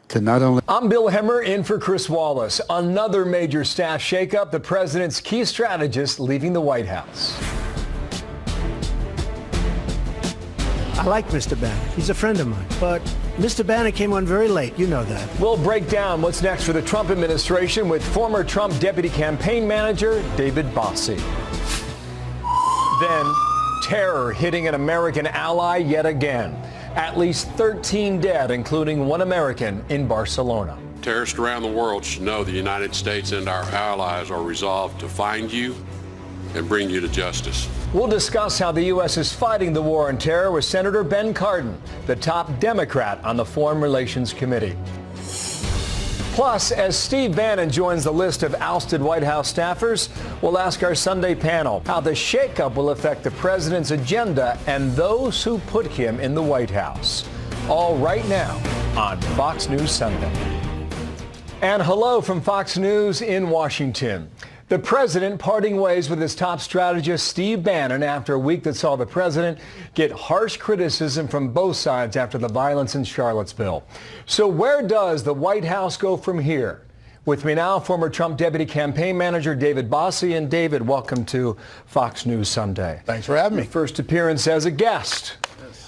to not only... I'm Bill Hemmer in for Chris Wallace. Another major staff shakeup, the president's key strategist leaving the White House. I like Mr. Bannon. He's a friend of mine. But Mr. Bannon came on very late. You know that. We'll break down what's next for the Trump administration with former Trump deputy campaign manager David Bossie. Then, terror hitting an American ally yet again. At least 13 dead, including one American in Barcelona. Terrorists around the world should know the United States and our allies are resolved to find you and bring you to justice. We'll discuss how the U.S. is fighting the war on terror with Senator Ben Cardin, the top Democrat on the Foreign Relations Committee. Plus, as Steve Bannon joins the list of ousted White House staffers, we'll ask our Sunday panel how the shakeup will affect the president's agenda and those who put him in the White House. All right now on Fox News Sunday. And hello from Fox News in Washington. The president parting ways with his top strategist, Steve Bannon, after a week that saw the president get harsh criticism from both sides after the violence in Charlottesville. So where does the White House go from here? With me now, former Trump deputy campaign manager David Bossie. And David, welcome to Fox News Sunday. Thanks for having me. Your first appearance as a guest.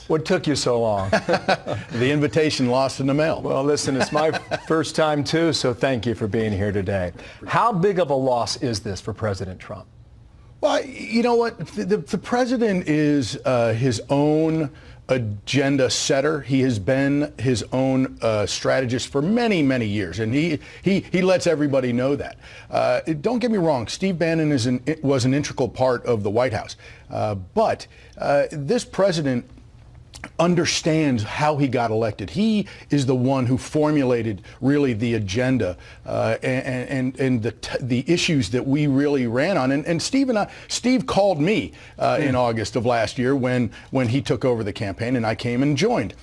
What took you so long? The invitation lost in the mail. Well, listen, it's my first time too, so thank you for being here today. How big of a loss is this for President Trump? Well, you know what? The president is his own agenda setter. He has been his own strategist for many, many years, and he lets everybody know that. Don't get me wrong, Steve Bannon was an integral part of the White House, but this president understands how he got elected. He is the one who formulated really the agenda and the issues that we really ran on. And Steve called me in August of last year when he took over the campaign, and I came and joined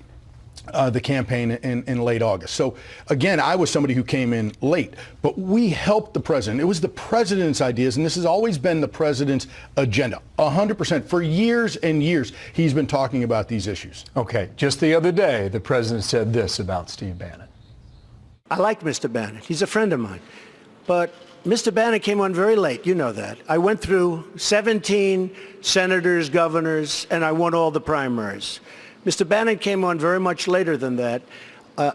the campaign in late August. So again, I was somebody who came in late, but we helped the president. It was the president's ideas, and this has always been the president's agenda. 100%. For years and years, he's been talking about these issues. Okay. Just the other day, the president said this about Steve Bannon. I like Mr. Bannon. He's a friend of mine. But Mr. Bannon came on very late. You know that. I went through 17 senators, governors, and I won all the primaries. Mr. Bannon came on very much later than that,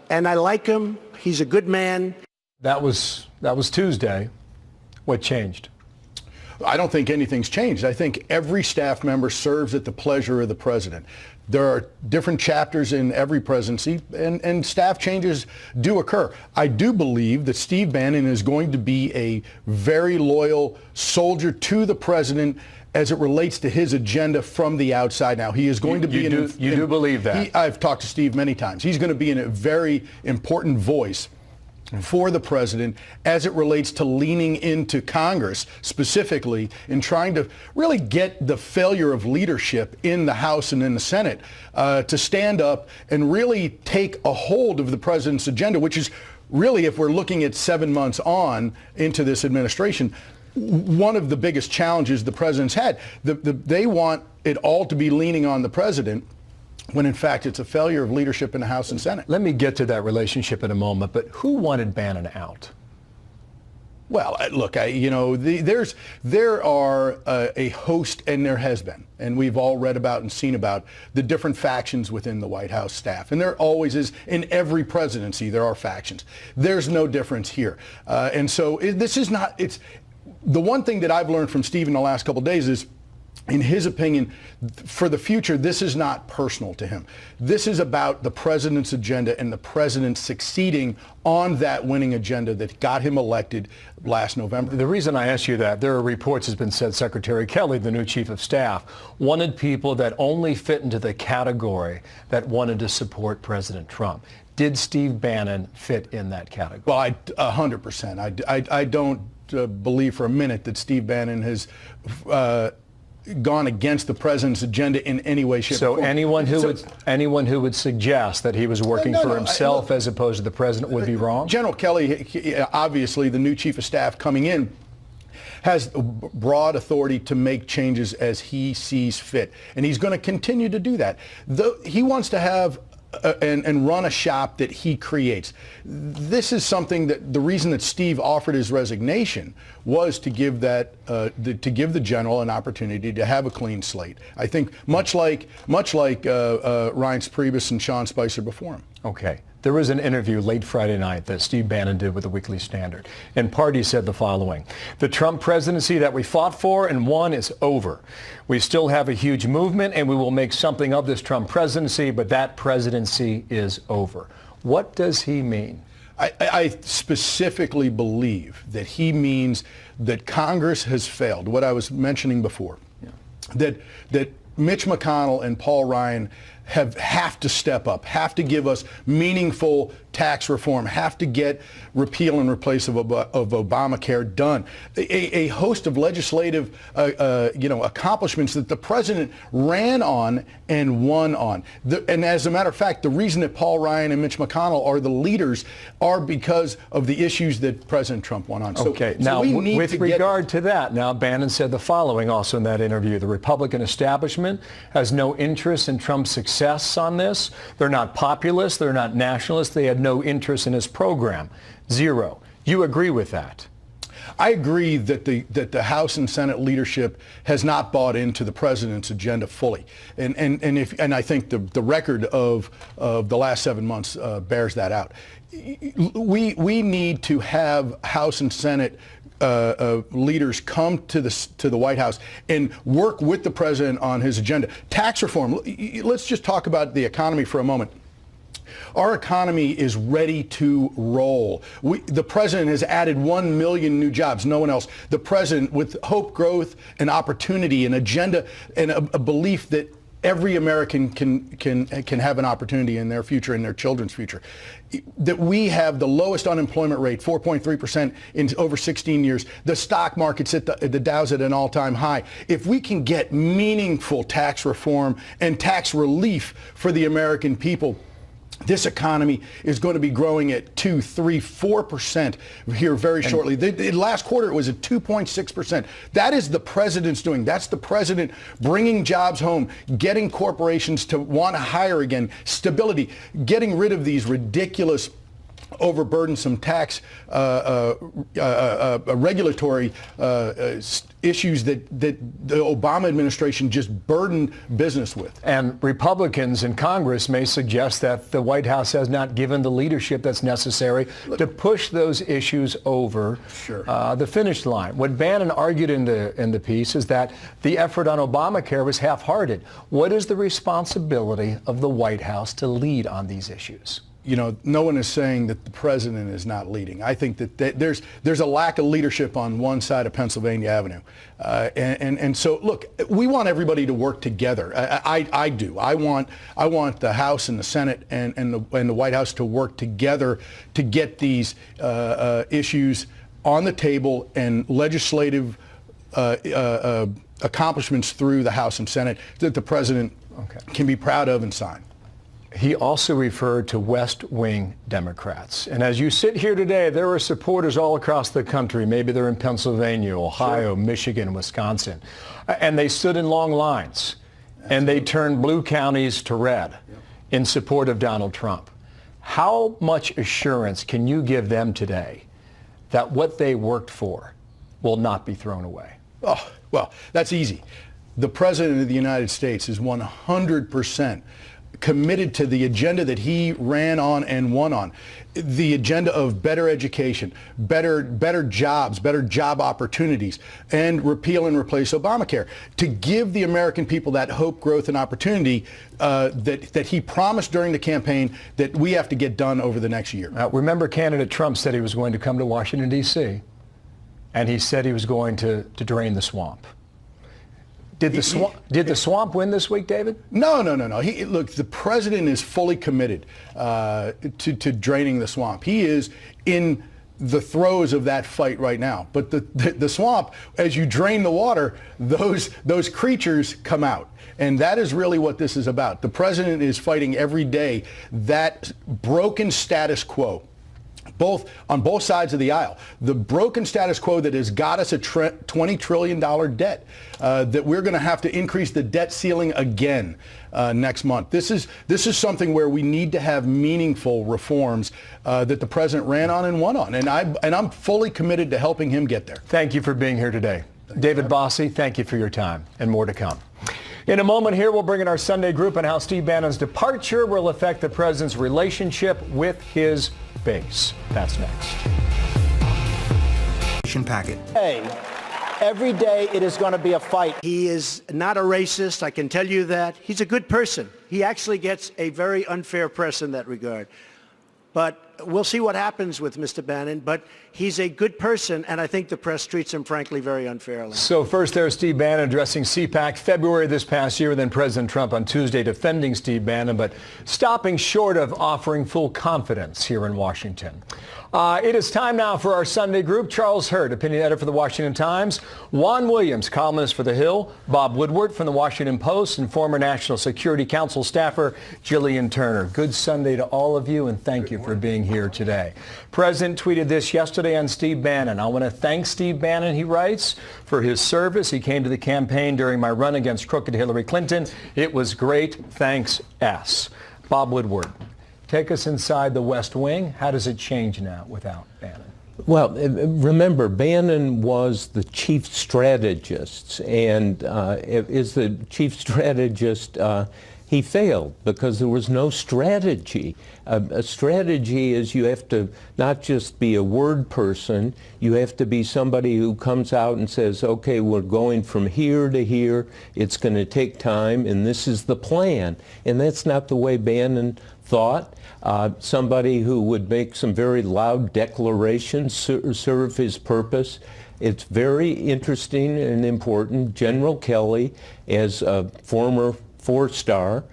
and I like him. He's a good man. That was Tuesday. What changed? I don't think anything's changed. I think every staff member serves at the pleasure of the president. There are different chapters in every presidency, and staff changes do occur. I do believe that Steve Bannon is going to be a very loyal soldier to the president as it relates to his agenda from the outside. Now, he is going to be... You do believe that? I've talked to Steve many times. He's going to be a very important voice for the president as it relates to leaning into Congress, specifically in trying to really get the failure of leadership in the House and in the Senate to stand up and really take a hold of the president's agenda, which is really, if we're looking at 7 months on into this administration, one of the biggest challenges the president's had. They want it all to be leaning on the president, when in fact it's a failure of leadership in the House and Senate. Let me get to that relationship in a moment, but who wanted Bannon out? Well, look, there are a host, and there has been, and we've all read about and seen about the different factions within the White House staff. And there always is, in every presidency, there are factions. There's no difference here. And so this is not, it's, the one thing that I've learned from Steve in the last couple of days is, in his opinion, for the future, this is not personal to him. This is about the president's agenda and the president succeeding on that winning agenda that got him elected last November. The reason I ask you that, there are reports, has been said, Secretary Kelly, the new chief of staff, wanted people that only fit into the category that wanted to support President Trump. Did Steve Bannon fit in that category? Well, 100%. I don't believe for a minute that Steve Bannon has gone against the president's agenda in any way, shape, or form. So anyone who would suggest that he was working for himself as opposed to the president would be wrong? General Kelly, obviously the new chief of staff coming in, has broad authority to make changes as he sees fit, and he's going to continue to do that. He wants to have and run a shop that he creates. This is something that the reason that Steve offered his resignation was to give that to give the general an opportunity to have a clean slate. I think much like Reince Priebus and Sean Spicer before him. Okay. There was an interview late Friday night that Steve Bannon did with the Weekly Standard. In part, he said the following: the Trump presidency that we fought for and won is over. We still have a huge movement, and we will make something of this Trump presidency, but that presidency is over. What does he mean? I specifically believe that he means that Congress has failed, what I was mentioning before, that Mitch McConnell and Paul Ryan have to step up, have to give us meaningful tax reform, have to get repeal and replace of Obamacare done. A host of legislative accomplishments that the president ran on and won on. And as a matter of fact, the reason that Paul Ryan and Mitch McConnell are the leaders are because of the issues that President Trump won on. Okay. Now, with regard to that, now Bannon said the following also in that interview: the Republican establishment has no interest in Trump's success on this. They're not populists. They're not nationalists. They had no interest in his program. Zero. You agree with that? I agree that the House and Senate leadership has not bought into the president's agenda fully, and I think the record of the last 7 months bears that out. We need to have House and Senate leaders come to the White House and work with the president on his agenda. Tax reform. Let's just talk about the economy for a moment. Our economy is ready to roll. The president has added 1 million new jobs. No one else. The president, with hope, growth, and opportunity, an agenda, and a belief that every American can have an opportunity in their future and their children's future. That we have the lowest unemployment rate, 4.3% in over 16 years. The stock market's at the Dow's at an all-time high. If we can get meaningful tax reform and tax relief for the American people, this economy is going to be growing at 2, 3, 4% here very shortly. Last quarter, it was at 2.6%. That is the president's doing. That's the president bringing jobs home, getting corporations to want to hire again, stability, getting rid of these ridiculous overburdensome tax regulatory issues that the Obama administration just burdened business with. And Republicans in Congress may suggest that the White House has not given the leadership that's necessary to push those issues over the finish line. What Bannon argued in the piece is that the effort on Obamacare was half-hearted. What is the responsibility of the White House to lead on these issues? You know, no one is saying that the president is not leading. I think that there's a lack of leadership on one side of Pennsylvania Avenue. And so, look, we want everybody to work together. I do. I want the House and the Senate and the White House to work together to get these issues on the table and legislative accomplishments through the House and Senate that the president can be proud of and sign. He also referred to West Wing Democrats. And as you sit here today, there are supporters all across the country. Maybe they're in Pennsylvania, Ohio, Michigan, Wisconsin. And they stood in long lines. And they turned blue counties to red in support of Donald Trump. How much assurance can you give them today that what they worked for will not be thrown away? Oh, well, that's easy. The President of the United States is 100% committed to the agenda that he ran on and won on. The agenda of better education, better jobs, better job opportunities, and repeal and replace Obamacare. To give the American people that hope, growth, and opportunity that he promised during the campaign that we have to get done over the next year. Remember, candidate Trump said he was going to come to Washington, D.C., and he said he was going to drain the swamp. Did the swamp win this week, David? No. Look, the president is fully committed to draining the swamp. He is in the throes of that fight right now. But the swamp, as you drain the water, those creatures come out. And that is really what this is about. The president is fighting every day that broken status quo on both sides of the aisle. The broken status quo that has got us a $20 trillion debt, that we're going to have to increase the debt ceiling again next month. This is something where we need to have meaningful reforms that the president ran on and won on, and I'm fully committed to helping him get there. Thank you for being here today. David Bossie, thank you for your time, and more to come. In a moment here, we'll bring in our Sunday group on how Steve Bannon's departure will affect the president's relationship with his base. That's next. Packet. Hey, every day it is going to be a fight. He is not a racist, I can tell you that. He's a good person. He actually gets a very unfair press in that regard. But we'll see what happens with Mr. Bannon, but he's a good person, and I think the press treats him, frankly, very unfairly. So first there's Steve Bannon addressing CPAC February this past year, then President Trump on Tuesday defending Steve Bannon, but stopping short of offering full confidence here in Washington. It is time now for our Sunday group. Charles Hurd, opinion editor for the Washington Times, Juan Williams, columnist for The Hill, Bob Woodward from the Washington Post, and former National Security Council staffer Jillian Turner. Good Sunday to all of you, and thank you for being here today. President tweeted this yesterday on Steve Bannon. I want to thank Steve Bannon, he writes, for his service. He came to the campaign during my run against crooked Hillary Clinton. It was great. Thanks, S. Bob Woodward, take us inside the West Wing. How does it change now without Bannon? Well, remember, Bannon was the chief strategist, and as the chief strategist, he failed because there was no strategy. A strategy is you have to not just be a word person, you have to be somebody who comes out and says, okay, we're going from here to here, it's going to take time, and this is the plan. And that's not the way Bannon thought. Somebody who would make some very loud declarations serve his purpose. It's very interesting and important. General Kelly, as a former four-star,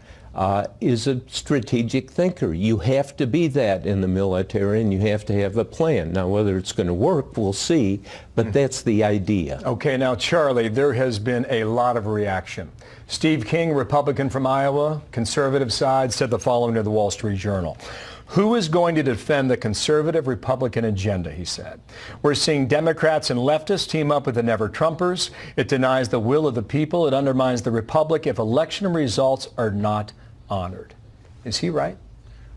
is a strategic thinker. You have to be that in the military, and you have to have a plan. Now, whether it's going to work, we'll see, but that's the idea. Okay, now, Charlie, there has been a lot of reaction. Steve King, Republican from Iowa, conservative side, said the following to the Wall Street Journal. Who is going to defend the conservative Republican agenda, he said. We're seeing Democrats and leftists team up with the Never-Trumpers. It denies the will of the people. It undermines the republic if election results are not honored. Is he right?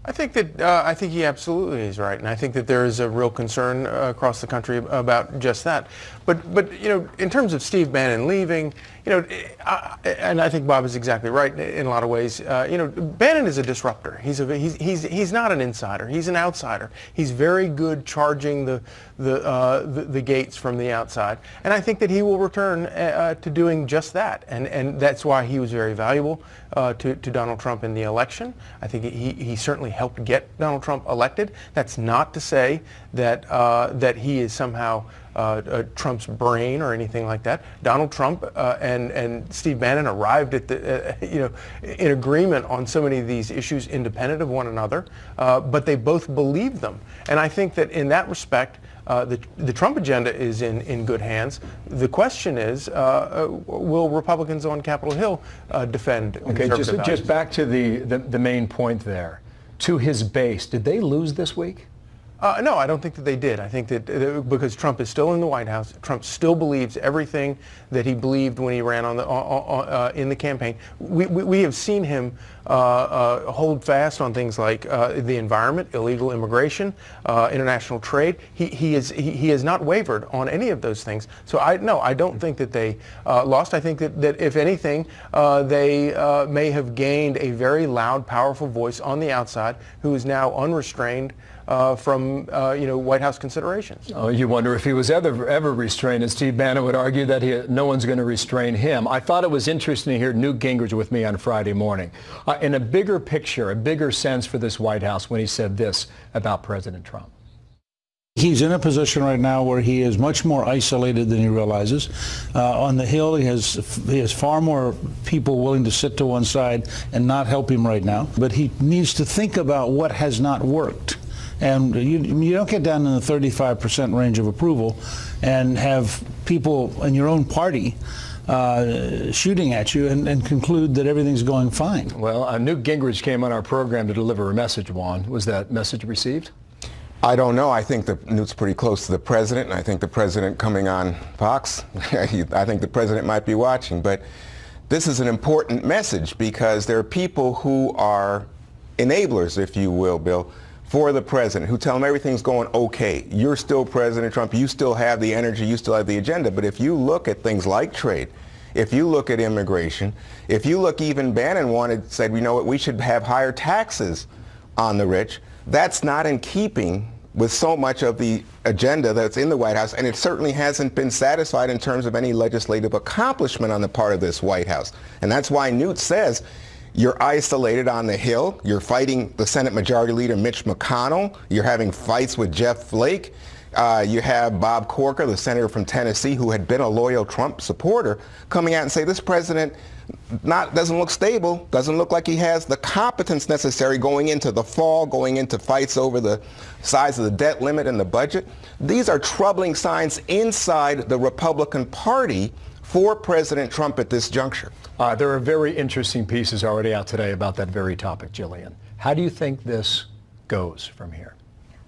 I think he absolutely is right, and I think that there is a real concern across the country about just that. But you know, in terms of Steve Bannon leaving, you know, and I think Bob is exactly right in a lot of ways. You know, Bannon is a disruptor. He's not an insider. He's an outsider. He's very good charging the gates from the outside, and I think that he will return to doing just that. And that's why he was very valuable to Donald Trump in the election. I think he certainly helped get Donald Trump elected. That's not to say that that he is somehow Trump's brain or anything like that. Donald Trump and Steve Bannon arrived at the you know, in agreement on so many of these issues independent of one another, but they both believe them. And I think that in that respect, the Trump agenda is in good hands. The question is, will Republicans on Capitol Hill defend conservative values? Just back to the main point there. To his base, did they lose this week? No, I don't think that they did. I think that because Trump is still in the White House, Trump still believes everything that he believed when he ran in the campaign. We have seen him hold fast on things like the environment, illegal immigration, international trade. He has not wavered on any of those things. So I don't think that they lost. I think that if anything, they may have gained a very loud, powerful voice on the outside who is now unrestrained from you know, White House considerations. Oh, you wonder if he was ever restrained, and Steve Bannon would argue that no one's going to restrain him. I thought it was interesting to hear Newt Gingrich with me on Friday morning. In a bigger picture, a bigger sense for this White House when he said this about President Trump. He's in a position right now where he is much more isolated than he realizes. On the Hill, he has far more people willing to sit to one side and not help him right now. But he needs to think about what has not worked. And you don't get down in the 35% range of approval and have people in your own party shooting at you and conclude that everything's going fine. Well, Newt Gingrich came on our program to deliver a message, Juan. Was that message received? I don't know. I think that Newt's pretty close to the president, and I think the president coming on Fox, I think the president might be watching. But this is an important message because there are people who are enablers, if you will, Bill, for the president, who tell him everything's going okay. You're still President Trump. You still have the energy. You still have the agenda. But if you look at things like trade, if you look at immigration, if you look, even Bannon said, you know what, we should have higher taxes on the rich. That's not in keeping with so much of the agenda that's in the White House, and it certainly hasn't been satisfied in terms of any legislative accomplishment on the part of this White House. And that's why Newt says you're isolated on the Hill, you're fighting the Senate Majority Leader Mitch McConnell, you're having fights with Jeff Flake, you have Bob Corker, the senator from Tennessee, who had been a loyal Trump supporter, coming out and say this president doesn't look stable, doesn't look like he has the competence necessary going into the fall, going into fights over the size of the debt limit and the budget. These are troubling signs inside the Republican Party for President Trump at this juncture. There are very interesting pieces already out today about that very topic, Jillian. How do you think this goes from here?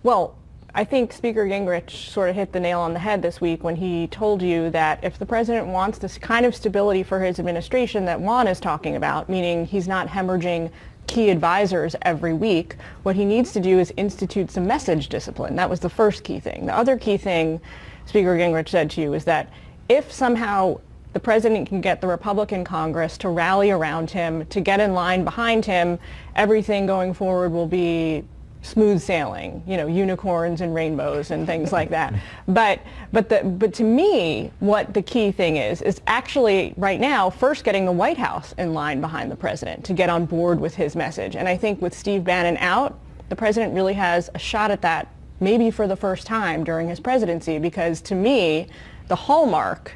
Well, I think Speaker Gingrich sort of hit the nail on the head this week when he told you that if the president wants this kind of stability for his administration that Juan is talking about, meaning he's not hemorrhaging key advisors every week, what he needs to do is institute some message discipline. That was the first key thing. The other key thing Speaker Gingrich said to you is that if somehow the president can get the Republican Congress to rally around him, to get in line behind him, everything going forward will be smooth sailing, you know, unicorns and rainbows and things like that. But to me, what the key thing is actually right now first getting the White House in line behind the president to get on board with his message. And I think with Steve Bannon out, the president really has a shot at that, maybe for the first time during his presidency, because to me, the hallmark,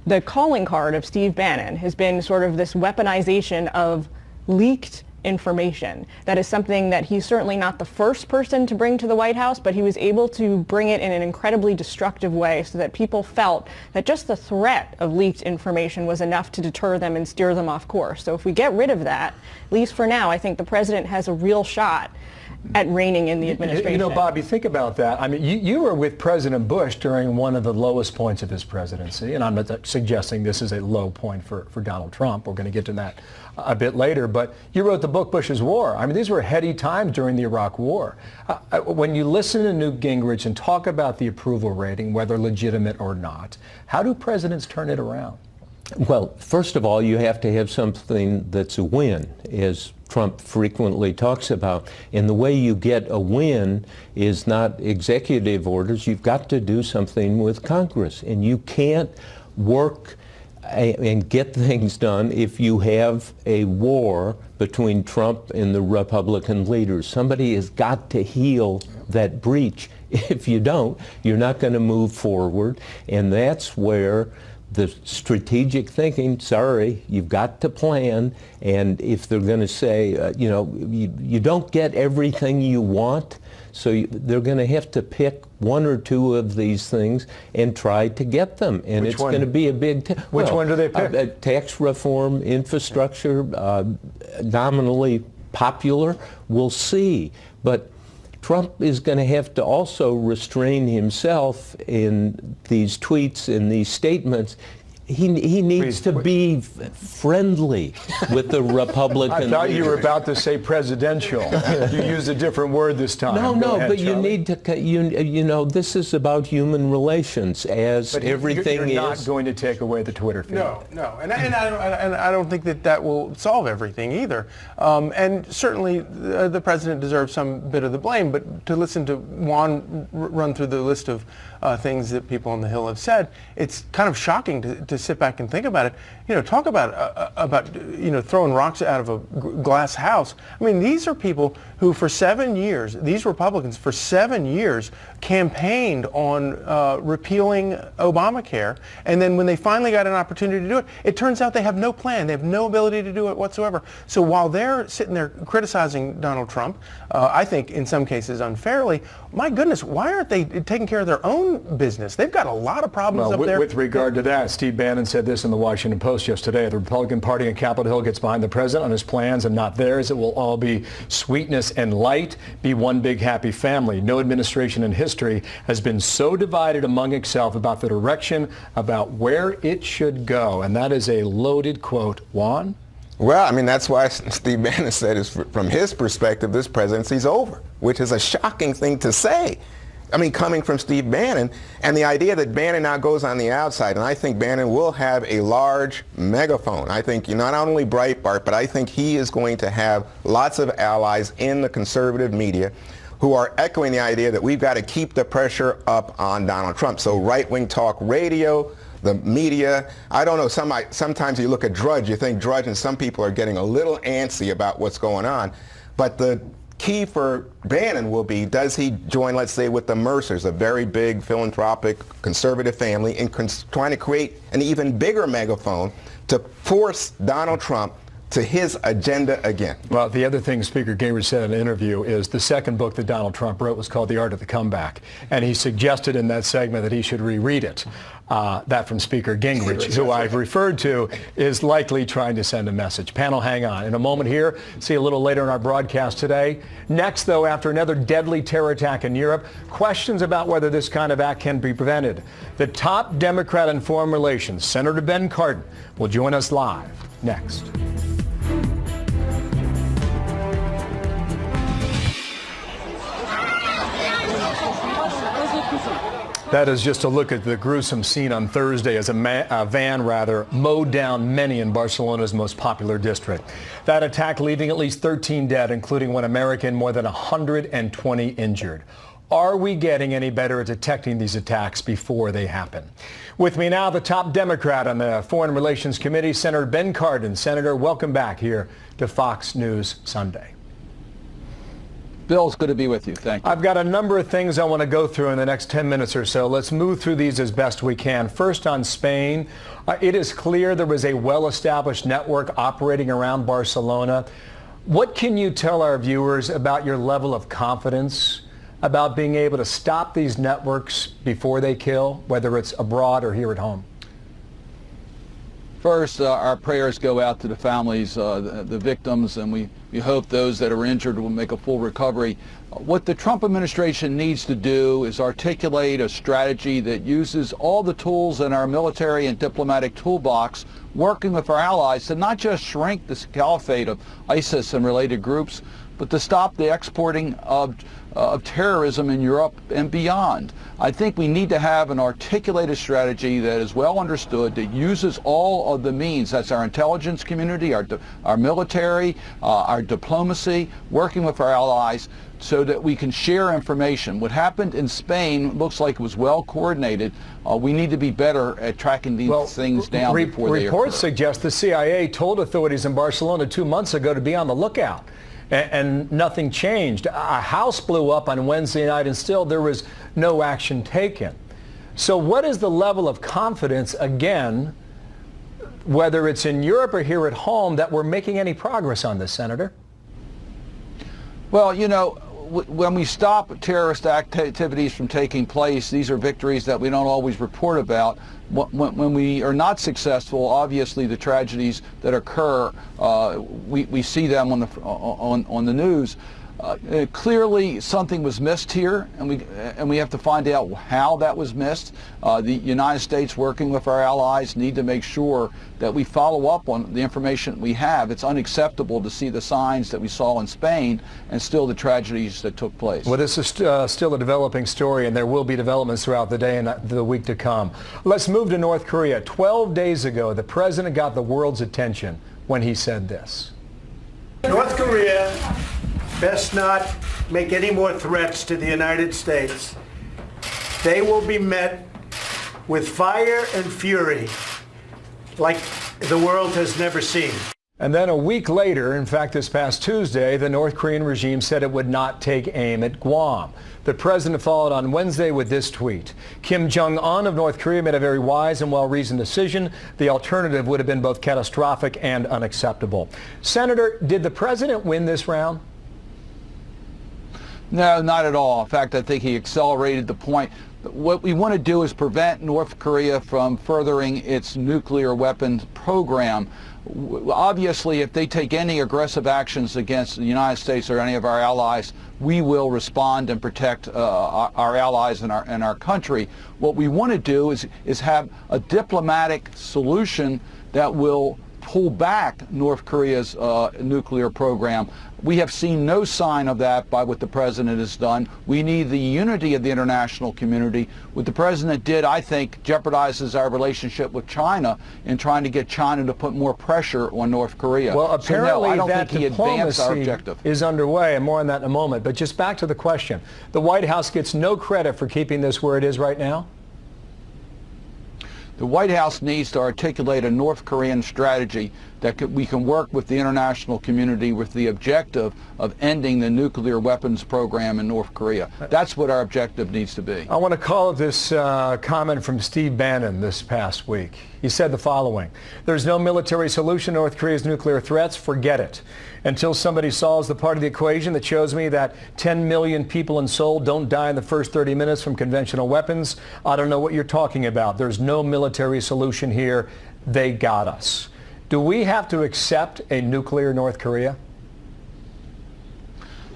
the calling card of Steve Bannon has been sort of this weaponization of leaked information. That is something that he's certainly not the first person to bring to the White House, but he was able to bring it in an incredibly destructive way so that people felt that just the threat of leaked information was enough to deter them and steer them off course. So if we get rid of that, at least for now, I think the president has a real shot at reigning in the administration. You know, Bobby, think about that. I mean, you were with President Bush during one of the lowest points of his presidency, and I'm not suggesting this is a low point for Donald Trump. We're going to get to that a bit later, but you wrote the book Bush's War. I mean, these were heady times during the Iraq War. When you listen to Newt Gingrich and talk about the approval rating, whether legitimate or not, how do presidents turn it around? Well, first of all, you have to have something that's a win, as Trump frequently talks about. And the way you get a win is not executive orders. You've got to do something with Congress. And you can't work and get things done if you have a war between Trump and the Republican leaders. Somebody has got to heal that breach. If you don't, you're not going to move forward. And that's where the strategic thinking, sorry, you've got to plan, and if they're going to say, you know, you don't get everything you want, so they're going to have to pick one or two of these things and try to get them, and it's going to be a big... Which one do they pick? Tax reform, infrastructure, nominally popular, we'll see. But Trump is going to have to also restrain himself in these tweets and these statements. He needs to be friendly with the Republican I thought leaders. you were about to say presidential. You used a different word this time. No, Go ahead, but Charlie. you need to, you know, this is about human relations, as but everything you're is. not going to take away the Twitter feed. No, and I don't think that will solve everything either. And certainly the president deserves some bit of the blame, but to listen to Juan run through the list of things that people on the Hill have said, it's kind of shocking to sit back and think about it. You know, talk about you know, throwing rocks out of a glass house. I mean, these are people who for 7 years, these Republicans for 7 years campaigned on repealing Obamacare, and then when they finally got an opportunity to do it, it turns out they have no plan. They have no ability to do it whatsoever. So while they're sitting there criticizing Donald Trump, I think in some cases unfairly, my goodness, why aren't they taking care of their own business? They've got a lot of problems up there. With regard to that, Steve Bannon said this in the Washington Post just today. The Republican Party in Capitol Hill gets behind the president on his plans and not theirs. It will all be sweetness and light, be one big happy family. No administration in history has been so divided among itself about the direction, about where it should go. And that is a loaded quote. Juan? Well, I mean, that's why Steve Bannon said, is from his perspective, this presidency's over, which is a shocking thing to say. I mean, coming from Steve Bannon, and the idea that Bannon now goes on the outside, and I think Bannon will have a large megaphone. I think not only Breitbart, but I think he is going to have lots of allies in the conservative media who are echoing the idea that we've got to keep the pressure up on Donald Trump. So right-wing talk radio, the media, I don't know, sometimes you look at Drudge, you think Drudge and some people are getting a little antsy about what's going on, but the key for Bannon will be, does he join, let's say, with the Mercers, a very big philanthropic conservative family, in trying to create an even bigger megaphone to force Donald Trump to his agenda again? Well, the other thing Speaker Gingrich said in an interview is the second book that Donald Trump wrote was called The Art of the Comeback. And he suggested in that segment that he should reread it. That from Speaker Gingrich, who I've referred to, is likely trying to send a message. Panel, hang on. In a moment here, see a little later in our broadcast today. Next, though, after another deadly terror attack in Europe, questions about whether this kind of act can be prevented. The top Democrat in foreign relations, Senator Ben Cardin, will join us live next. That is just a look at the gruesome scene on Thursday as a van mowed down many in Barcelona's most popular district. That attack leaving at least 13 dead, including one American, more than 120 injured. Are we getting any better at detecting these attacks before they happen? With me now, the top Democrat on the Foreign Relations Committee, Senator Ben Cardin. Senator, welcome back here to Fox News Sunday. Bill, it's good to be with you. Thank you. I've got a number of things I want to go through in the next 10 minutes or so. Let's move through these as best we can. First, on Spain, it is clear there was a well-established network operating around Barcelona. What can you tell our viewers about your level of confidence about being able to stop these networks before they kill, whether it's abroad or here at home? First, our prayers go out to the families, the victims, and we hope those that are injured will make a full recovery. What the Trump administration needs to do is articulate a strategy that uses all the tools in our military and diplomatic toolbox, working with our allies to not just shrink the caliphate of ISIS and related groups, but to stop the exporting of terrorism in Europe and beyond. I think we need to have an articulated strategy that is well understood, that uses all of the means. That's our intelligence community, our military, our diplomacy, working with our allies so that we can share information. What happened in Spain looks like it was well coordinated. We need to be better at tracking these things down before they occur. Reports suggest the CIA told authorities in Barcelona 2 months ago to be on the lookout. And nothing changed. A house blew up on Wednesday night and still there was no action taken. So what is the level of confidence, again, whether it's in Europe or here at home, that we're making any progress on this, Senator? Well, you know, when we stop terrorist activities from taking place, these are victories that we don't always report about. When we are not successful, obviously the tragedies that occur, we see them on the news. Clearly something was missed here, and we have to find out how that was missed. The United States, working with our allies, need to make sure that we follow up on the information we have. It's unacceptable to see the signs that we saw in Spain and still the tragedies that took place. Well, this is still a developing story, and there will be developments throughout the day and the week to come. Let's move to North Korea. 12 days ago, the president got the world's attention when he said this. North Korea best not make any more threats to the United States. They will be met with fire and fury like the world has never seen. And then a week later, in fact this past Tuesday, the North Korean regime said it would not take aim at Guam. The president followed on Wednesday with this tweet. Kim Jong-un of North Korea made a very wise and well-reasoned decision. The alternative would have been both catastrophic and unacceptable. Senator, did the president win this round? No, not at all. In fact, I think he accelerated the point. What we want to do is prevent North Korea from furthering its nuclear weapons program. Obviously, if they take any aggressive actions against the United States or any of our allies, we will respond and protect our allies and our country. What we want to do is have a diplomatic solution that will pull back North Korea's nuclear program. We have seen no sign of that by what the president has done. We need the unity of the international community. What the president did, I think, jeopardizes our relationship with China in trying to get China to put more pressure on North Korea. Well, apparently I don't that think he advanced our objective. Is underway, and more on that in a moment. But just back to the question. The White House gets no credit for keeping this where it is right now? The White House needs to articulate a North Korean strategy that we can work with the international community with the objective of ending the nuclear weapons program in North Korea. That's what our objective needs to be. I want to call this comment from Steve Bannon this past week. He said the following: "There's no military solution to North Korea's nuclear threats. Forget it. Until somebody solves the part of the equation that shows me that 10 million people in Seoul don't die in the first 30 minutes from conventional weapons, I don't know what you're talking about. There's no military solution here. They got us." Do we have to accept a nuclear North Korea?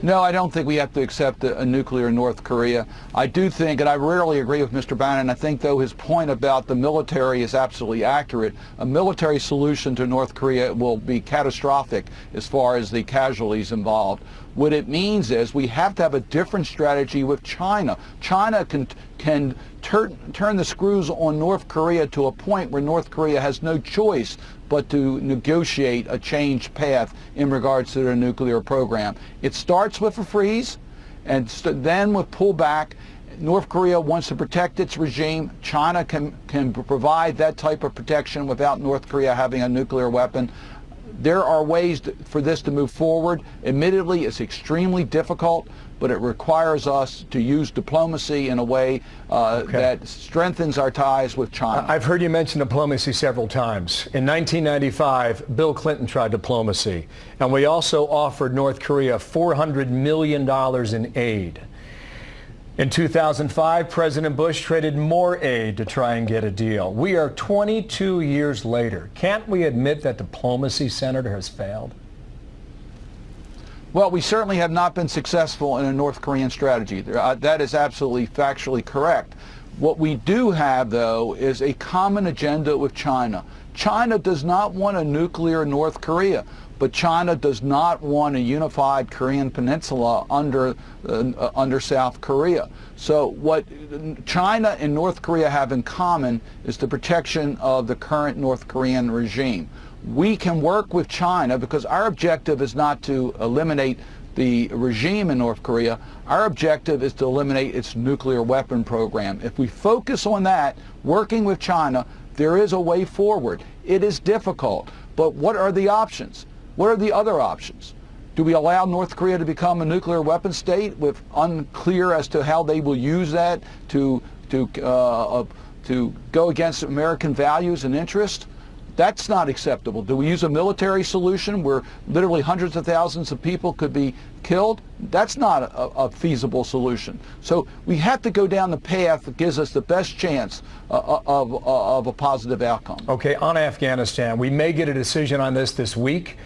No, I don't think we have to accept a nuclear North Korea. I do think, and I rarely agree with Mr. Bannon, I think, though, his point about the military is absolutely accurate. A military solution to North Korea will be catastrophic as far as the casualties involved. What it means is we have to have a different strategy with China. China can turn the screws on North Korea to a point where North Korea has no choice but to negotiate a changed path in regards to their nuclear program. It starts with a freeze, and then with pullback. North Korea wants to protect its regime. China can provide that type of protection without North Korea having a nuclear weapon. There are ways for this to move forward. Admittedly, it's extremely difficult, but it requires us to use diplomacy in a way that strengthens our ties with China. I've heard you mention diplomacy several times. In 1995, Bill Clinton tried diplomacy, and we also offered North Korea $400 million in aid. In 2005, President Bush traded more aid to try and get a deal. We are 22 years later. Can't we admit that diplomacy, Senator, has failed? Well, we certainly have not been successful in a North Korean strategy. That is absolutely factually correct. What we do have, though, is a common agenda with China. China does not want a nuclear North Korea, but China does not want a unified Korean peninsula under South Korea. So what China and North Korea have in common is the protection of the current North Korean regime. We can work with China because our objective is not to eliminate the regime in North Korea. Our objective is to eliminate its nuclear weapon program. If we focus on that, working with China, there is a way forward. It is difficult, but what are the options? What are the other options? Do we allow North Korea to become a nuclear weapon state with unclear as to how they will use that to go against American values and interests? That's not acceptable. Do we use a military solution where literally hundreds of thousands of people could be killed? That's not a feasible solution. So we have to go down the path that gives us the best chance of a positive outcome. Okay, on Afghanistan, we may get a decision on this week.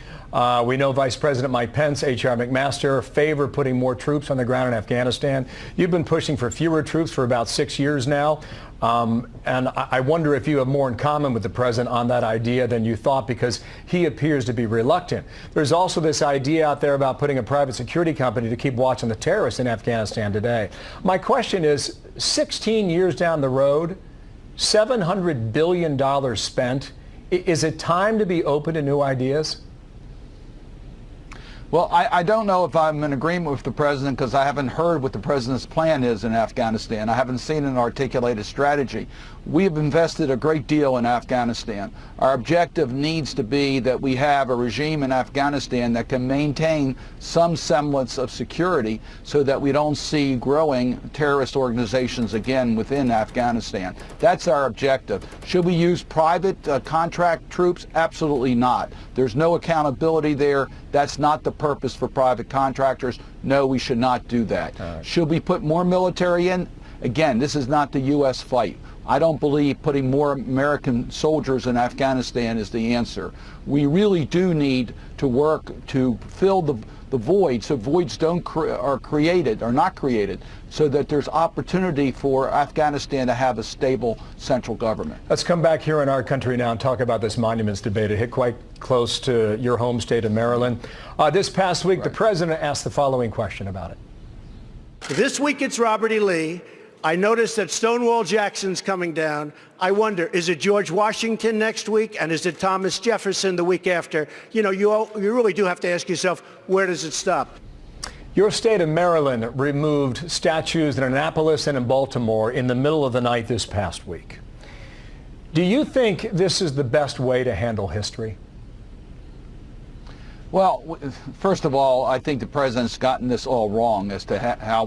We know Vice President Mike Pence, H.R. McMaster, favor putting more troops on the ground in Afghanistan. You've been pushing for fewer troops for about 6 years now. And I wonder if you have more in common with the president on that idea than you thought, because he appears to be reluctant. There's also this idea out there about putting a private security company to keep watching the terrorists in Afghanistan today. My question is, 16 years down the road, $700 billion spent, is it time to be open to new ideas? Well, I don't know if I'm in agreement with the president because I haven't heard what the president's plan is in Afghanistan. I haven't seen an articulated strategy. We have invested a great deal in Afghanistan. Our objective needs to be that we have a regime in Afghanistan that can maintain some semblance of security so that we don't see growing terrorist organizations again within Afghanistan. That's our objective. Should we use private contract troops? Absolutely not. There's no accountability there. That's not the purpose for private contractors. No, we should not do that. Should we put more military in? Again, this is not the U.S. fight. I don't believe putting more American soldiers in Afghanistan is the answer. We really do need to work to fill the voids, so voids are not created, so that there's opportunity for Afghanistan to have a stable central government. Let's come back here in our country now and talk about this monuments debate. It hit quite close to your home state of Maryland. This past week, the president asked the following question about it. This week it's Robert E. Lee. I noticed that Stonewall Jackson's coming down. I wonder, is it George Washington next week, and is it Thomas Jefferson the week after? You know, you really do have to ask yourself, where does it stop? Your state of Maryland removed statues in Annapolis and in Baltimore in the middle of the night this past week. Do you think this is the best way to handle history? Well, first of all, I think the president's gotten this all wrong as to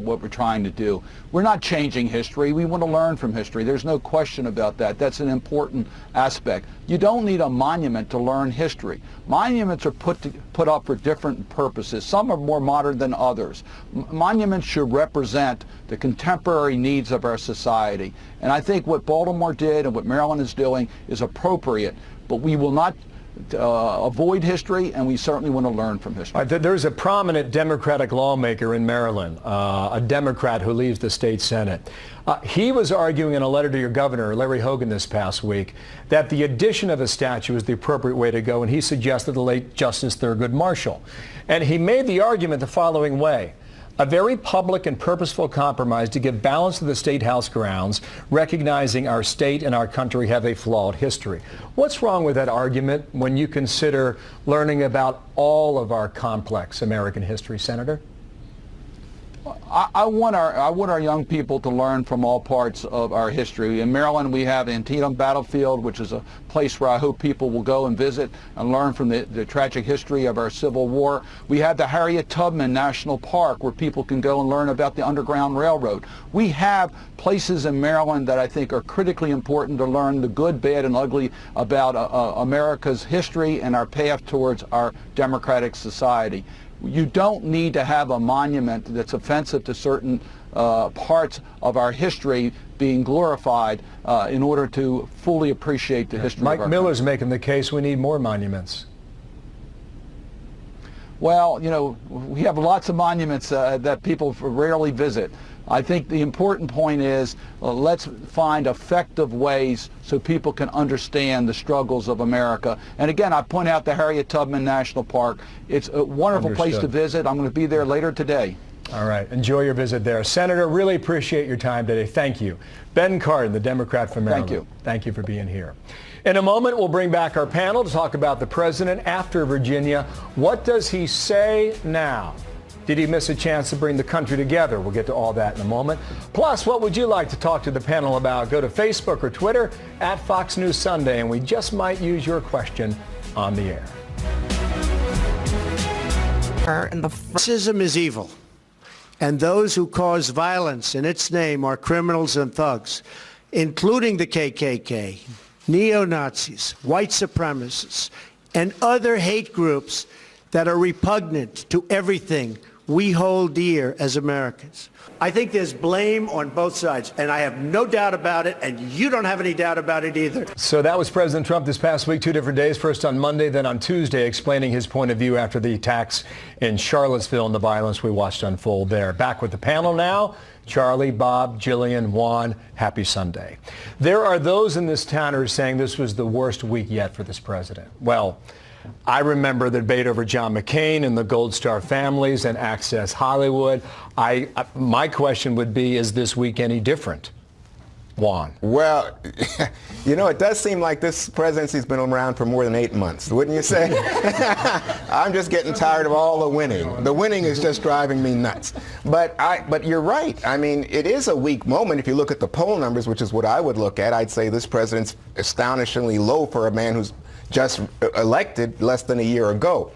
what we're trying to do. We're not changing history. We want to learn from history. There's no question about that. That's an important aspect. You don't need a monument to learn history. Monuments are put up for different purposes. Some are more modern than others. Monuments should represent the contemporary needs of our society. And I think what Baltimore did and what Maryland is doing is appropriate, but we will not avoid history, and we certainly want to learn from history. There's a prominent Democratic lawmaker in Maryland, a Democrat who leaves the state Senate. He was arguing in a letter to your governor, Larry Hogan, this past week, that the addition of a statue is the appropriate way to go, and he suggested the late Justice Thurgood Marshall. And he made the argument the following way: a very public and purposeful compromise to give balance to the State House grounds, recognizing our state and our country have a flawed history. What's wrong with that argument when you consider learning about all of our complex American history, Senator? I want our young people to learn from all parts of our history. In Maryland, we have Antietam Battlefield, which is a place where I hope people will go and visit and learn from the tragic history of our Civil War. We have the Harriet Tubman National Park, where people can go and learn about the Underground Railroad. We have places in Maryland that I think are critically important to learn the good, bad, and ugly about America's history and our path towards our democratic society. You don't need to have a monument that's offensive to certain parts of our history being glorified in order to fully appreciate the history of our country. Mike Miller's making the case we need more monuments. Well, you know, we have lots of monuments that people rarely visit. I think the important point is let's find effective ways so people can understand the struggles of America. And again, I point out the Harriet Tubman National Park. It's a wonderful place to visit. I'm going to be there later today. All right. Enjoy your visit there. Senator, really appreciate your time today. Thank you. Ben Cardin, the Democrat from Maryland. Thank you. Thank you for being here. In a moment, we'll bring back our panel to talk about the president after Virginia. What does he say now? Did he miss a chance to bring the country together? We'll get to all that in a moment. Plus, what would you like to talk to the panel about? Go to Facebook or Twitter at Fox News Sunday, and we just might use your question on the air. Racism is evil, and those who cause violence in its name are criminals and thugs, including the KKK, neo-Nazis, white supremacists, and other hate groups that are repugnant to everything we hold dear as Americans. I think there's blame on both sides, and I have no doubt about it, and you don't have any doubt about it either. So that was President Trump this past week, 2 different days, first on Monday, then on Tuesday, explaining his point of view after the attacks in Charlottesville and the violence we watched unfold there. Back with the panel now. Charlie, Bob, Jillian, Juan, happy Sunday. There are those in this town who are saying this was the worst week yet for this president. Well, I remember the debate over John McCain and the Gold Star families and Access Hollywood. My question would be, is this week any different? Juan. Well, you know, it does seem like this presidency's been around for more than 8 months, wouldn't you say? I'm just getting tired of all the winning. The winning is just driving me nuts. But you're right. I mean, it is a weak moment. If you look at the poll numbers, which is what I would look at, I'd say this president's astonishingly low for a man who's just elected less than a year ago.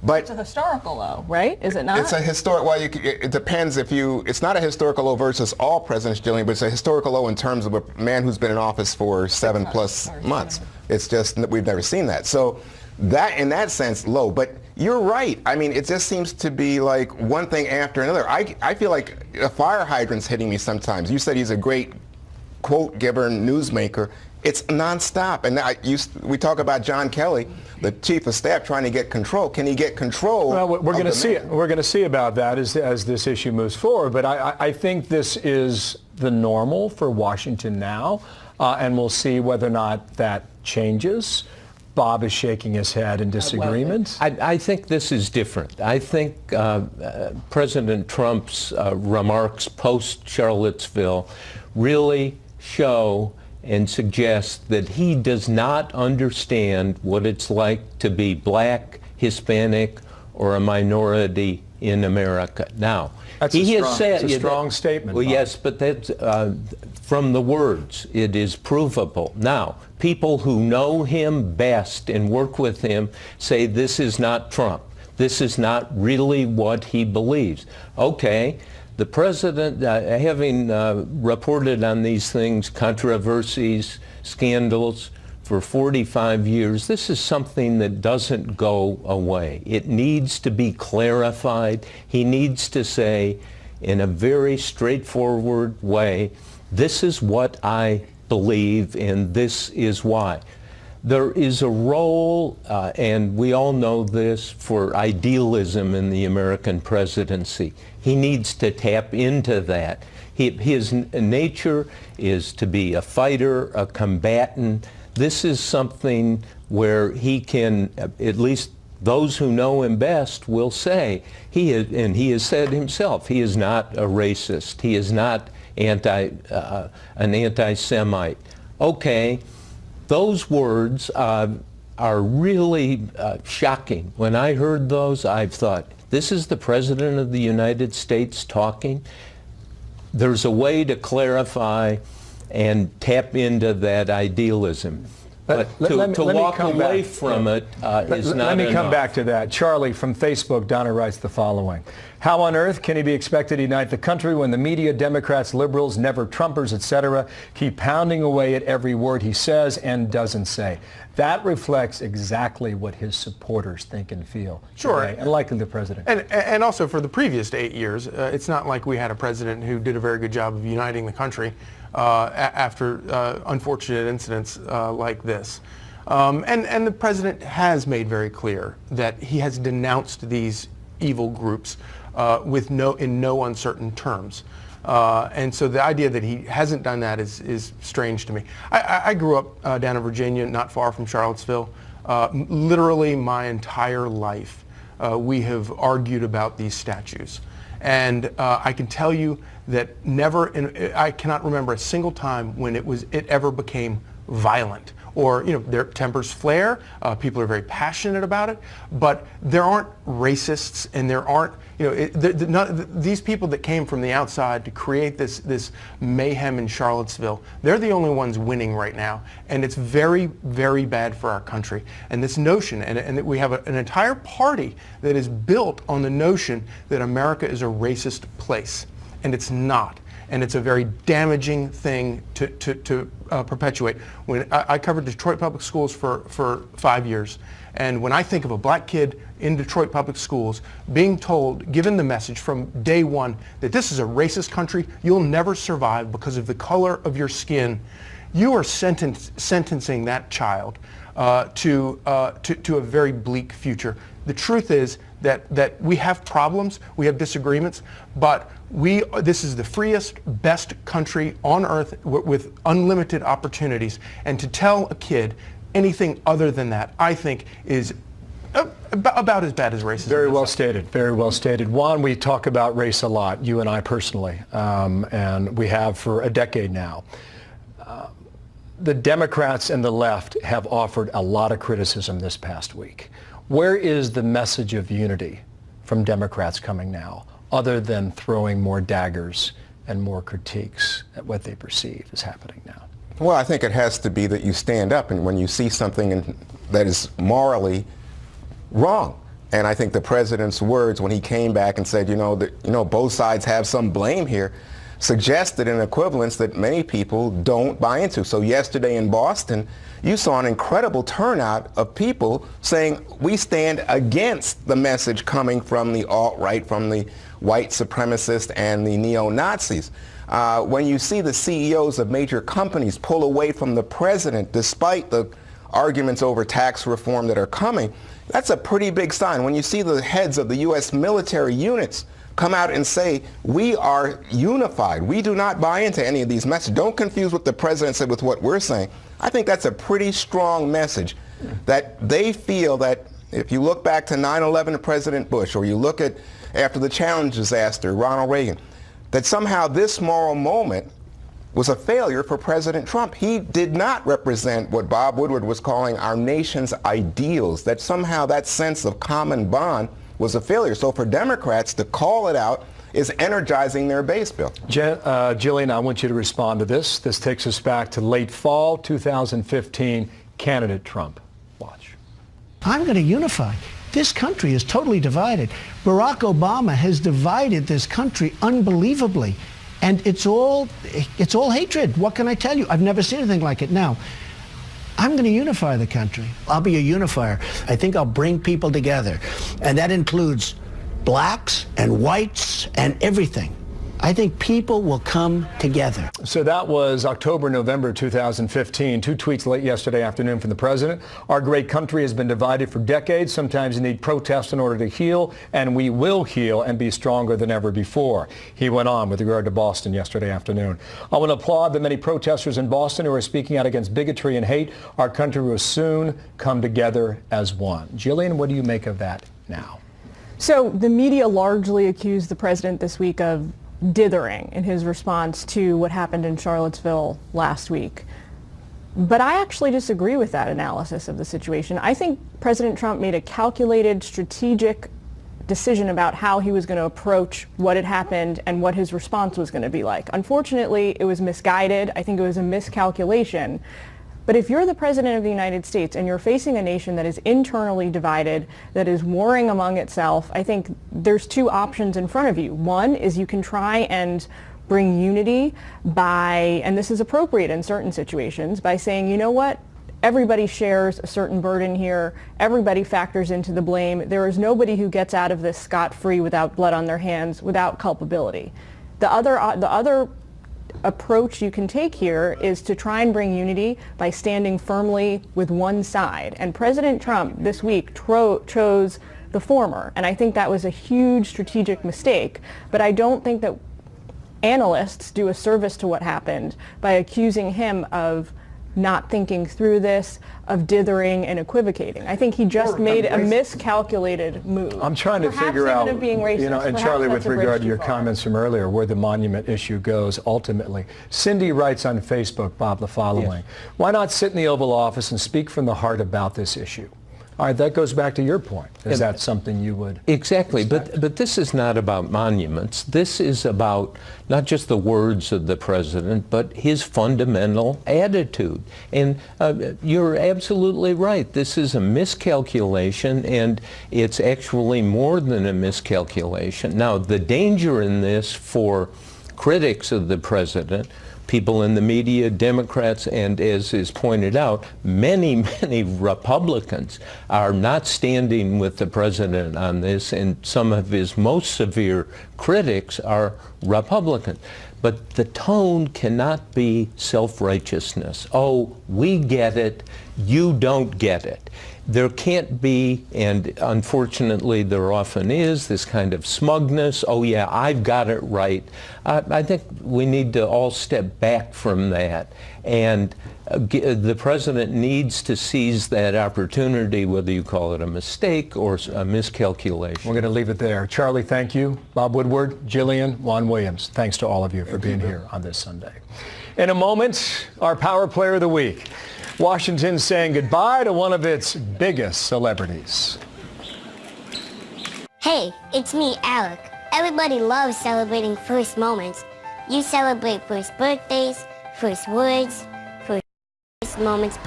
But it's a historical low, right? Is it not? It's a historic, well, it depends if you, it's not a historical low versus all presidents, Jillian, but it's a historical low in terms of a man who's been in office for 7+ months. It's just, we've never seen that. So that, in that sense, low. But you're right. I mean, it just seems to be like one thing after another. I feel like a fire hydrant's hitting me sometimes. You said he's a great quote giver and newsmaker. It's nonstop. And we talk about John Kelly, the chief of staff, trying to get control. Can he get control? Well, we're going to see. We're going to see about that as this issue moves forward. But I think this is the normal for Washington now, and we'll see whether or not that changes. Bob is shaking his head in disagreement. Well, I think this is different. I think President Trump's remarks post-Charlottesville really show and suggest that he does not understand what it's like to be black, Hispanic, or a minority in America. Now, that's a strong statement. Well, Bob. yes, but that's from the words. It is provable. Now, people who know him best and work with him say this is not Trump. This is not really what he believes. Okay. The president, having reported on these things, controversies, scandals, for 45 years, this is something that doesn't go away. It needs to be clarified. He needs to say in a very straightforward way, this is what I believe and this is why. There is a role, and we all know this, for idealism in the American presidency. He needs to tap into that. His nature is to be a fighter, a combatant. This is something where he can, at least those who know him best will say, and he has said himself, he is not a racist. He is not an anti-Semite. Okay. Those words are really shocking. When I heard those, I thought, this is the President of the United States talking? There's a way to clarify and tap into that idealism. But to walk away from it is not enough. Let me come back to that. Charlie from Facebook, Donna writes the following. How on earth can he be expected to unite the country when the media, Democrats, liberals, never Trumpers, etc., keep pounding away at every word he says and doesn't say? That reflects exactly what his supporters think and feel. Sure. Today, and likely the president. And also for the previous 8 years, it's not like we had a president who did a very good job of uniting the country after unfortunate incidents like this. And the president has made very clear that he has denounced these evil groups in no uncertain terms. And so the idea that he hasn't done that is strange to me. I grew up down in Virginia, not far from Charlottesville. Literally my entire life we have argued about these statues. And I can tell you that I cannot remember a single time when it ever became violent, or their tempers flare. People are very passionate about it, but there aren't racists, and there aren't these people that came from the outside to create this mayhem in Charlottesville. They're the only ones winning right now, and it's very, very bad for our country. And this notion, and that we have an entire party that is built on the notion that America is a racist place, and it's not. And it's a very damaging thing to perpetuate. When I covered Detroit Public Schools for 5 years, and when I think of a black kid in Detroit Public Schools being told, given the message from day one, that this is a racist country, you'll never survive because of the color of your skin, you are sentencing that child to a very bleak future. The truth is that we have problems, we have disagreements, but this is the freest, best country on earth with unlimited opportunities. And to tell a kid anything other than that, I think, is about as bad as racism. Very well stated. Very well stated. Juan, we talk about race a lot, you and I personally, and we have for a decade now. The Democrats and the left have offered a lot of criticism this past week. Where is the message of unity from Democrats coming now, other than throwing more daggers and more critiques at what they perceive is happening now? Well, I think it has to be that you stand up, and when you see something that is morally wrong. And I think the president's words when he came back and said, both sides have some blame here. suggested an equivalence that many people don't buy into. So yesterday in Boston, you saw an incredible turnout of people saying we stand against the message coming from the alt-right, from the white supremacists and the neo-Nazis. When you see the CEOs of major companies pull away from the president despite the arguments over tax reform that are coming, that's a pretty big sign. When you see the heads of the U.S. military units come out and say, we are unified, we do not buy into any of these messages, don't confuse what the president said with what we're saying, I think that's a pretty strong message that they feel that if you look back to 9/11 and President Bush, or you look at after the Challenge disaster, Ronald Reagan, that somehow this moral moment was a failure for President Trump. He did not represent what Bob Woodward was calling our nation's ideals, that somehow that sense of common bond was a failure. So for Democrats to call it out is energizing their base, Bill. Jillian, I want you to respond to this. This takes us back to late fall 2015, candidate Trump. Watch. I'm going to unify. This country is totally divided. Barack Obama has divided this country unbelievably. And it's all hatred. What can I tell you? I've never seen anything like it. Now, I'm going to unify the country. I'll be a unifier. I think I'll bring people together. And that includes blacks and whites and everything. I think people will come together. So that was October, November 2015. Two tweets late yesterday afternoon from the president. Our great country has been divided for decades. Sometimes you need protest in order to heal, and we will heal and be stronger than ever before. He went on with regard to Boston yesterday afternoon. I want to applaud the many protesters in Boston who are speaking out against bigotry and hate. Our country will soon come together as one. Jillian, what do you make of that now? So the media largely accused the president this week of dithering in his response to what happened in Charlottesville last week. But I actually disagree with that analysis of the situation. I think President Trump made a calculated, strategic decision about how he was going to approach what had happened and what his response was going to be like. Unfortunately, it was misguided. I think it was a miscalculation. But if you're the president of the United States and you're facing a nation that is internally divided, that is warring among itself, I think there's two options in front of you. One is you can try and bring unity by, and this is appropriate in certain situations, by saying, you know what, everybody shares a certain burden here, everybody factors into the blame, there is nobody who gets out of this scot-free without blood on their hands, without culpability. The other approach you can take here is to try and bring unity by standing firmly with one side. And President Trump this week chose the former. And I think that was a huge strategic mistake. But I don't think that analysts do a service to what happened by accusing him of not thinking through this, of dithering and equivocating. I think he just made a miscalculated move. I'm trying to figure out, you know, and Charlie, with regard to your comments from earlier, where the monument issue goes ultimately. Cindy writes on Facebook, Bob, the following. Yes. Why not sit in the Oval Office and speak from the heart about this issue? All right, that goes back to your point. Is that something you would Exactly, expect? but this is not about monuments. This is about not just the words of the president, but his fundamental attitude. And you're absolutely right. This is a miscalculation, and it's actually more than a miscalculation. Now, the danger in this for critics of the president, people in the media, Democrats, and as is pointed out, many Republicans are not standing with the president on this, and some of his most severe critics are Republicans. But the tone cannot be self-righteousness. Oh, we get it, you don't get it. There can't be, and unfortunately there often is, this kind of smugness. Oh yeah, I've got it right. I think we need to all step back from that. And the president needs to seize that opportunity, whether you call it a mistake or a miscalculation. We're going to leave it there. Charlie, thank you. Bob Woodward, Jillian, Juan Williams, thanks to all of you for being here on this Sunday. In a moment, our Power Player of the Week. Washington saying goodbye to one of its biggest celebrities. Hey, it's me, Alec. Everybody loves celebrating first moments. You celebrate first birthdays, first words, first moments.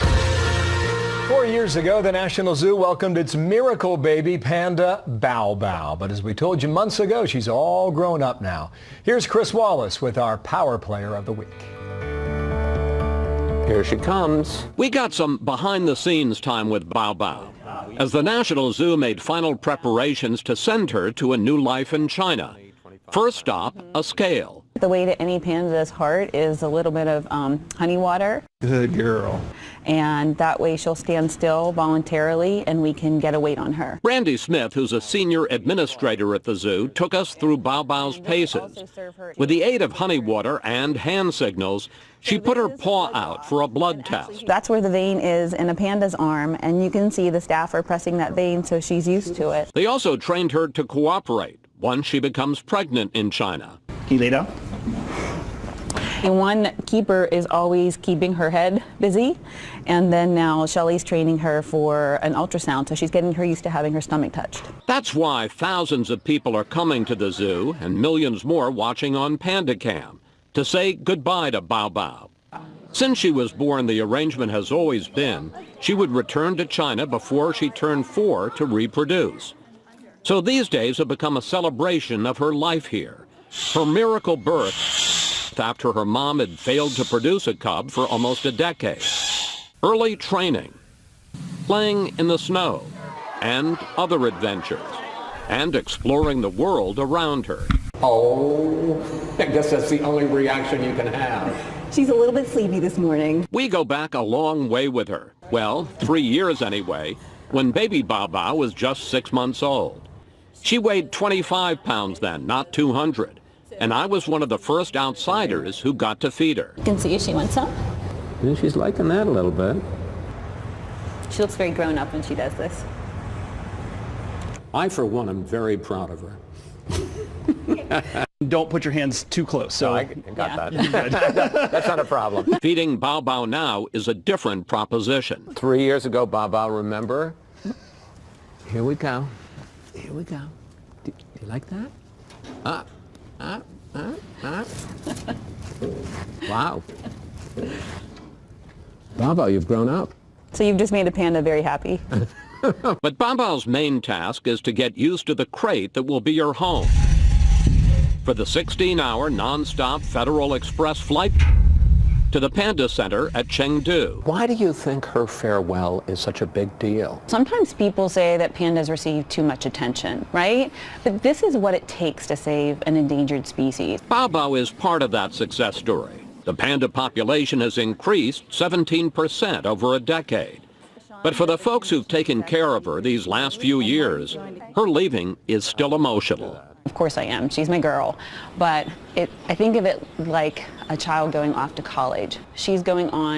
4 years ago, the National Zoo welcomed its miracle baby panda, Bao Bao. But as we told you months ago, she's all grown up now. Here's Chris Wallace with our Power Player of the Week. Here she comes. We got some behind-the-scenes time with Bao Bao, as the National Zoo made final preparations to send her to a new life in China. First stop, a scale. The way to any panda's heart is a little bit of honey water. Good girl. And that way she'll stand still voluntarily and we can get a weight on her. Randy Smith, who's a senior administrator at the zoo, took us through Bao Bao's paces. With the aid of honey water and hand signals, she put her paw out for a blood test. That's where the vein is in a panda's arm, and you can see the staff are pressing that vein, so she's used to it. They also trained her to cooperate once she becomes pregnant in China. Can you lay down? And one keeper is always keeping her head busy, and then now Shelley's training her for an ultrasound, so she's getting her used to having her stomach touched. That's why thousands of people are coming to the zoo and millions more watching on PandaCam to say goodbye to Bao Bao. Since she was born, the arrangement has always been she would return to China before she turned 4 to reproduce. So these days have become a celebration of her life here. Her miracle birth after her mom had failed to produce a cub for almost a decade. Early training, playing in the snow, and other adventures, and exploring the world around her. Oh, I guess that's the only reaction you can have. She's a little bit sleepy this morning. We go back a long way with her. Well, 3 years anyway, when baby Bao Bao was just 6 months old. She weighed 25 pounds then, not 200. And I was one of the first outsiders who got to feed her. You can see if she wants some. Yeah, she's liking that a little bit. She looks very grown up when she does this. I, for one, am very proud of her. Don't put your hands too close. So I got that. That's not a problem. Feeding Bao Bao now is a different proposition. 3 years ago, Bao Bao, remember? Here we go. Here we go. Do you like that? Wow. Bao Bao, you've grown up. So you've just made a panda very happy. But Bao Bao's main task is to get used to the crate that will be your home. For the 16-hour non-stop Federal Express flight to the Panda Center at Chengdu. Why do you think her farewell is such a big deal? Sometimes people say that pandas receive too much attention, right? But this is what it takes to save an endangered species. Bao Bao is part of that success story. The panda population has increased 17% over a decade. But for the folks who've taken care of her these last few years, her leaving is still emotional. Of course I am. She's my girl. But I think of it like a child going off to college. She's going on